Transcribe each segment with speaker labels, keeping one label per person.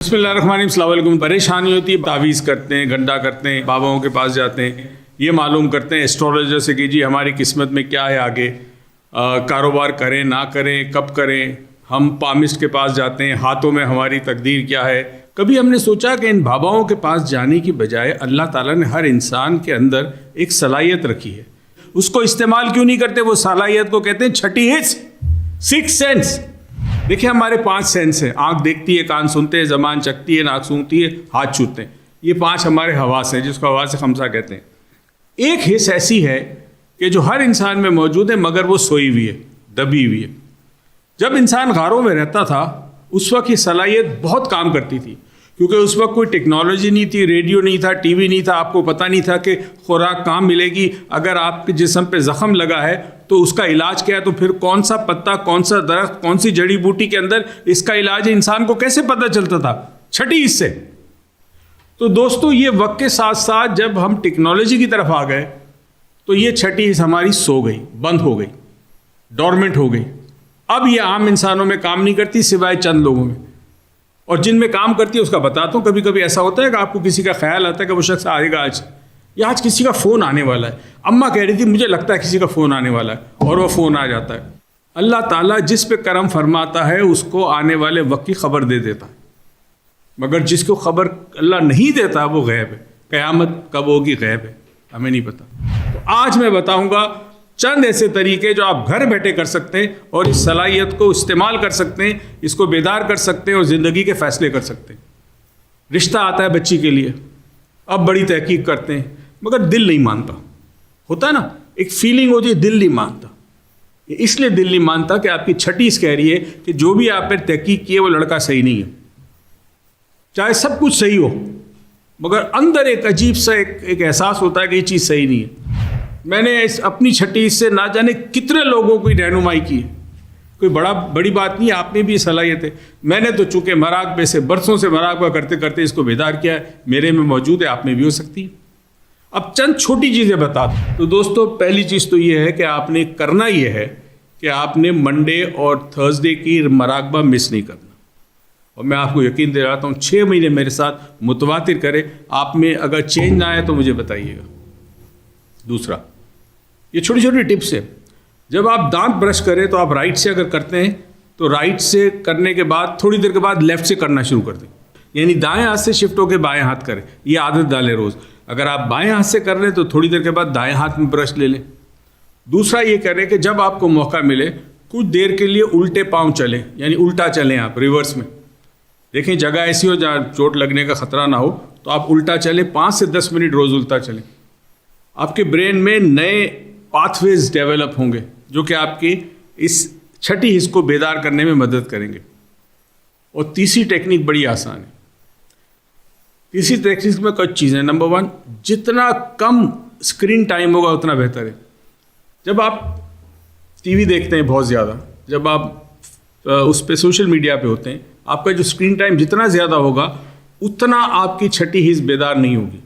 Speaker 1: बिस्मिल्लाहिर्रहमानिर्रहीम, अस्सलाम वालेकुम। परेशानी होती है, तावीज़ करते हैं, गंडा करते हैं, बाबाओं के पास जाते हैं, ये मालूम करते हैं एस्ट्रोलॉजर से कि जी हमारी किस्मत में क्या है आगे, कारोबार करें ना करें, कब करें। हम पामिस्ट के पास जाते हैं, हाथों में हमारी तकदीर क्या है। कभी हमने सोचा कि इन बाबाओं के पास जाने की बजाय अल्लाह ताला ने हर इंसान के अंदर एक सलाहियत रखी है, उसको इस्तेमाल क्यों नहीं करते? वो सलाहियत को कहते हैं छठी हिस्स, सिक्स सेंस। देखिए हमारे 5 सेंस हैं, आँख देखती है, कान सुनते हैं, ज़बान चखती है, नाक सूंघती है, हाथ छूते हैं। ये 5 हमारे हवास हैं, जिसको हवास खमसा कहते हैं। एक हिस्स ऐसी है कि जो हर इंसान में मौजूद है, मगर वो सोई हुई है, दबी हुई है। जब इंसान गारों में रहता था उस वक्त ये सलाहियत बहुत काम करती थी, क्योंकि उस वक्त कोई टेक्नोलॉजी नहीं थी, रेडियो नहीं था, टीवी नहीं था, आपको पता नहीं था कि खुराक कहाँ मिलेगी। अगर आपके जिस्म पे ज़ख़म लगा है तो उसका इलाज क्या है, तो फिर कौन सा पत्ता, कौन सा दरख्त, कौन सी जड़ी बूटी के अंदर इसका इलाज है, इंसान को कैसे पता चलता था? छठी हिस्से। तो दोस्तों ये वक्त के साथ साथ जब हम टेक्नोलॉजी की तरफ आ गए तो ये छठी हिस्स हमारी सो गई, बंद हो गई, डोरमेंट हो गई। अब ये आम इंसानों में काम नहीं करती सिवाय चंद लोगों में, और जिनमें काम करती है उसका बताता हूँ। कभी कभी ऐसा होता है कि आपको किसी का ख्याल आता है कि वो शख्स आएगा आज, या आज किसी का फ़ोन आने वाला है। अम्मा कह रही थी मुझे लगता है किसी का फ़ोन आने वाला है, और वो फ़ोन आ जाता है। अल्लाह ताला जिस पे करम फरमाता है उसको आने वाले वक्त की खबर दे देता है, मगर जिसको खबर अल्लाह नहीं देता वो गैब है। क़यामत कब होगी गैब है, हमें नहीं पता। तो आज मैं बताऊँगा चंद ऐसे तरीके जो आप घर बैठे कर सकते हैं और इस सलाहियत को इस्तेमाल कर सकते हैं, इसको बेदार कर सकते हैं और ज़िंदगी के फ़ैसले कर सकते हैं। रिश्ता आता है बच्ची के लिए, अब बड़ी तहकीक करते हैं, मगर दिल नहीं मानता। होता है ना, एक फीलिंग होती है, दिल नहीं मानता। इसलिए दिल नहीं मानता कि आपकी छठी हिस्स कह रही है कि जो भी आप पर तहकीक की है वो लड़का सही नहीं है। चाहे सब कुछ सही हो, मगर अंदर एक अजीब सा एक एहसास होता है कि ये चीज़ सही नहीं है। मैंने अपनी छठी हिस्स से ना जाने कितने लोगों की रहनुमाई की है। कोई बड़ी बात नहीं, आप में भी सलाहियत है। मैंने तो चूँकि मराकबे से बरसों से मराकबा करते करते इसको बेदार किया है, मेरे में मौजूद है, आप में भी हो सकती है। अब चंद छोटी चीज़ें बता दूँ तो दोस्तों, पहली चीज़ तो ये है कि आपने करना ये है कि आपने मंडे और थर्सडे की मराकबा मिस नहीं करना। और मैं आपको यकीन दिलाता हूँ 6 महीने मेरे साथ मुतवातिर करें, आप में अगर चेंज ना आए तो मुझे बताइएगा। दूसरा, ये छोटी छोटी टिप्स है। जब आप दांत ब्रश करें तो आप राइट से अगर करते हैं तो राइट से करने के बाद थोड़ी देर के बाद लेफ़्ट से करना शुरू कर दें, यानी दाएं हाथ से शिफ्ट होकर बाएं हाथ करें। ये आदत डालें रोज़। अगर आप बाएं हाथ से कर रहे हैं तो थोड़ी देर के बाद दाएं हाथ में ब्रश ले लें। दूसरा ये करें कि जब आपको मौका मिले कुछ देर के लिए उल्टे पाँव चलें, यानी उल्टा चलें, आप रिवर्स में। देखें जगह ऐसी हो जहाँ चोट लगने का ख़तरा ना हो तो आप उल्टा चलें, 5 से 10 मिनट रोज़ उल्टा चलें। आपके ब्रेन में नए पाथवेज डेवलप होंगे जो कि आपकी इस छठी हिस्स को बेदार करने में मदद करेंगे। और तीसरी टेक्निक बड़ी आसान है। तीसरी टेक्निक में कुछ चीज़ें। नंबर 1, जितना कम स्क्रीन टाइम होगा उतना बेहतर है। जब आप टीवी देखते हैं बहुत ज़्यादा, जब आप उस पे सोशल मीडिया पे होते हैं, आपका जो स्क्रीन टाइम जितना ज़्यादा होगा उतना आपकी छठी हिस्स बेदार नहीं होगी,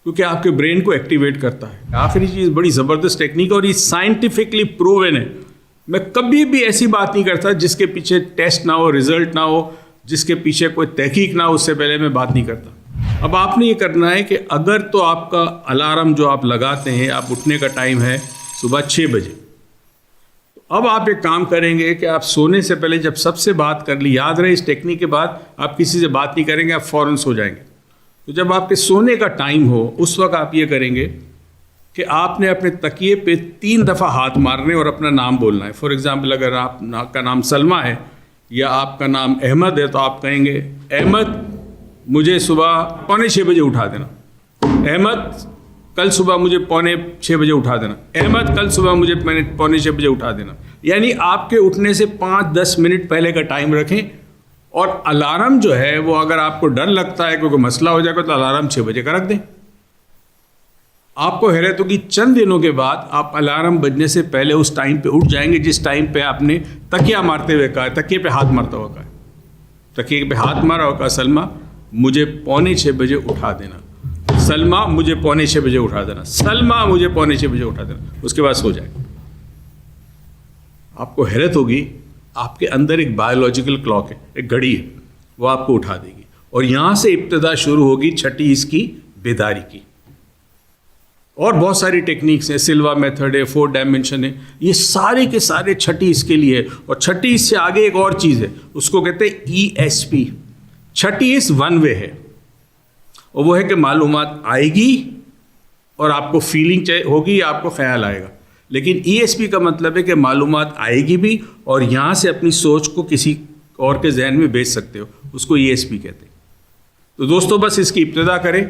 Speaker 1: क्योंकि आपके ब्रेन को एक्टिवेट करता है। आखिरी चीज़ बड़ी ज़बरदस्त टेक्निक और ये साइंटिफिकली प्रूवन है। मैं कभी भी ऐसी बात नहीं करता जिसके पीछे टेस्ट ना हो, रिजल्ट ना हो, जिसके पीछे कोई तहकीक ना हो, उससे पहले मैं बात नहीं करता। अब आपने ये करना है कि अगर तो आपका अलार्म जो आप लगाते हैं, आप उठने का टाइम है सुबह 6 बजे, तो अब आप एक काम करेंगे कि आप सोने से पहले जब सबसे बात कर ली, याद रहे इस टेक्निक के बाद आप किसी से बात नहीं करेंगे, आप फ़ौरन सो जाएंगे। तो जब आपके सोने का टाइम हो उस वक्त आप ये करेंगे कि आपने अपने तकिए पे 3 दफ़ा हाथ मारने और अपना नाम बोलना है। फॉर एग्ज़ाम्पल, अगर आपका नाम सलमा है या आपका नाम अहमद है तो आप कहेंगे अहमद मुझे सुबह 5:45 बजे उठा देना, अहमद कल सुबह मुझे 5:45 बजे उठा देना, अहमद कल सुबह मुझे 5:45 बजे उठा देना। यानी आपके उठने से 5-10 मिनट पहले का टाइम रखें। और अलार्म जो है वो अगर आपको डर लगता है क्योंकि मसला हो जाएगा तो अलार्म 6 बजे का रख दें। आपको हैरत होगी, चंद दिनों के बाद आप अलार्म बजने से पहले उस टाइम पे उठ जाएंगे जिस टाइम पे आपने तकिया मारते हुए कहा, तकिए पे हाथ मारता हुआ कहा, तकिए पे हाथ मारा और कहा सलमा मुझे 5:45 बजे उठा देना, सलमा मुझे 5:45 बजे उठा देना, सलमा मुझे 5:45 बजे उठा देना। उसके बाद सो जाएगा। आपको हैरत होगी, आपके अंदर एक बायोलॉजिकल क्लॉक है, एक घड़ी है, वो आपको उठा देगी। اور یہاں سے ابتدا شروع ہوگی چھٹی اس کی بیداری کی. اور بہت ساری ٹیکنیکس ہیں, سلوا میتھڈ ہے, 4 ڈائمینشن ہے, یہ سارے کے سارے چھٹی اس کے لیے ہے. اور چھٹی اس سے آگے ایک اور چیز ہے, اس کو کہتے ہیں ESP. چھٹی اس 1 وے ہے, اور وہ ہے کہ معلومات آئے گی اور آپ کو فیلنگ ہوگی یا آپ کو خیال آئے گا. لیکن ESP کا مطلب ہے کہ معلومات آئے گی بھی اور یہاں سے اپنی سوچ کو کسی اور کے ذہن میں بھیج سکتے ہو, اس کو ESP کہتے ہیں. تو دوستو بس اس کی ابتدا کریں,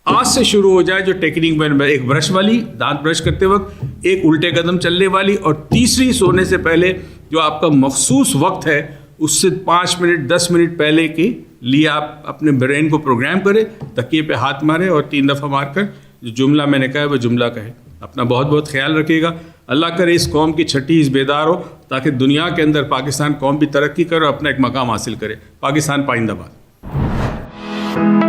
Speaker 1: آج سے شروع ہو جائے جو ٹیکنیک میں ایک برش والی دانت برش کرتے وقت, ایک الٹے قدم چلنے والی, اور تیسری سونے سے پہلے جو آپ کا مخصوص وقت ہے اس سے 5 منٹ 10 منٹ پہلے کے لیے آپ اپنے برین کو پروگرام کریں, تکیے پہ ہاتھ ماریں اور 3 دفعہ مار کر جو جملہ میں نے کہا ہے وہ جملہ کہے. اپنا بہت بہت خیال رکھیے گا. اللہ کرے اس قوم کی چھٹی اس بیدار ہو تاکہ دنیا کے اندر پاکستان قوم بھی ترقی کرے اور اپنا ایک مقام حاصل کرے. پاکستان پائندہ باد.